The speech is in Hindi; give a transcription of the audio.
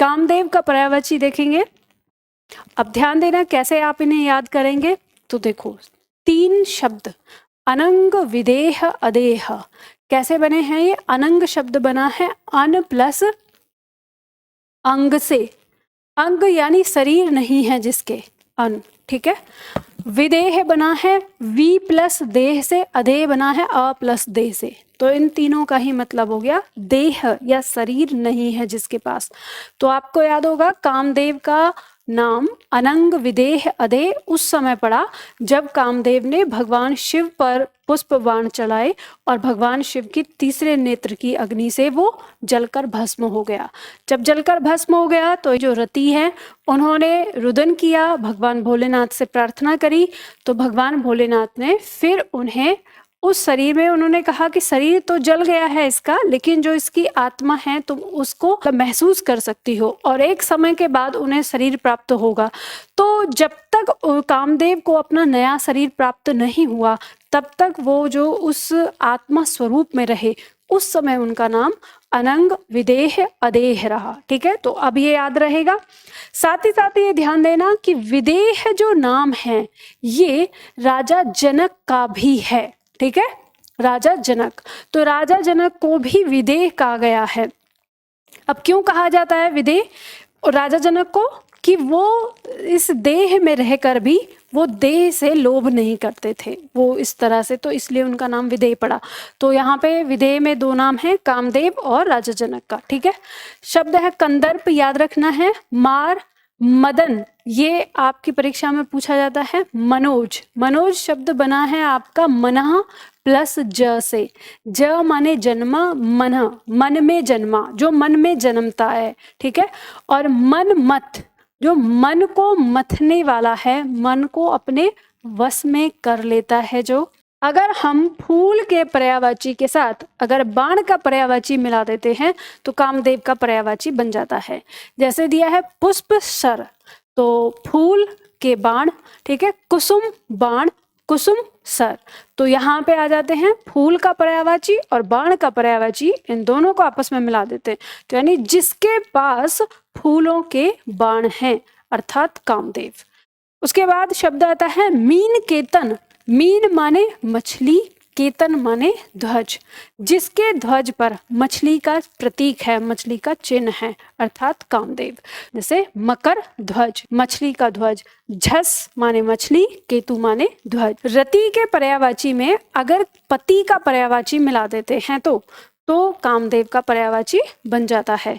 कामदेव का पर्यायवाची देखेंगे। अब ध्यान देना कैसे आप इन्हें याद करेंगे। तो देखो 3 शब्द अनंग विदेह अदेह कैसे बने हैं। ये अनंग शब्द बना है अन प्लस अंग से। अंग यानी शरीर नहीं है जिसके, अन, ठीक है। विदेह बना है वी प्लस देह से, अदेह बना है अ प्लस देह से। तो इन तीनों का ही मतलब हो गया देह या शरीर नहीं है जिसके पास। तो आपको याद होगा कामदेव का नाम अनंग विदेह अदेह उस समय पड़ा जब कामदेव ने भगवान शिव पर पुष्प बाण चलाए और भगवान शिव की तीसरे नेत्र की अग्नि से वो जलकर भस्म हो गया। जब जलकर भस्म हो गया तो जो रति है उन्होंने रुदन किया, भगवान भोलेनाथ से प्रार्थना करी। तो भगवान भोलेनाथ ने फिर उन्हें उस शरीर में, उन्होंने कहा कि शरीर तो जल गया है इसका, लेकिन जो इसकी आत्मा है तुम उसको महसूस कर सकती हो और एक समय के बाद उन्हें शरीर प्राप्त होगा। तो जब तक कामदेव को अपना नया शरीर प्राप्त नहीं हुआ तब तक वो जो उस आत्मा स्वरूप में रहे, उस समय उनका नाम अनंग विदेह अदेह रहा। ठीक है, तो अब ये याद रहेगा। साथ ही साथ ये ध्यान देना कि विदेह जो नाम है ये राजा जनक का भी है। ठीक है, राजा जनक, तो राजा जनक को भी विदेह कहा गया है। अब क्यों कहा जाता है विदेह राजा जनक को, कि वो इस देह में रहकर भी वो देह से लोभ नहीं करते थे, वो इस तरह से, तो इसलिए उनका नाम विदेह पड़ा। तो यहाँ पे विदेह में 2 नाम है, कामदेव और राजा जनक का। ठीक है, शब्द है कंदर्प, याद रखना है। मार, मदन, ये आपकी परीक्षा में पूछा जाता है। मनोज, मनोज शब्द बना है आपका मनः प्लस ज से। ज माने जन्मा, मन, मन में जन्मा, जो मन में जन्मता है। ठीक है, और मन मत, जो मन को मथने वाला है, मन को अपने वश में कर लेता है। जो अगर हम फूल के पर्यायवाची के साथ अगर बाण का पर्यायवाची मिला देते हैं तो कामदेव का पर्यायवाची बन जाता है। जैसे दिया है पुष्प सर, तो फूल के बाण, ठीक है, कुसुम बाण, कुसुम सर, तो यहाँ पे आ जाते हैं फूल का पर्यायवाची और बाण का पर्यायवाची, इन दोनों को आपस में मिला देते हैं। तो यानी जिसके पास फूलों के बाण हैं, अर्थात कामदेव। उसके बाद शब्द आता है मीन केतन। मीन माने मछली, केतन माने ध्वज, जिसके ध्वज पर मछली का प्रतीक है, मछली का चिन्ह है, अर्थात कामदेव। जैसे मकर ध्वज, मछली का ध्वज। झस माने मछली, केतु माने ध्वज। रति के पर्यायवाची में अगर पति का पर्यायवाची मिला देते हैं तो कामदेव का पर्यायवाची बन जाता है।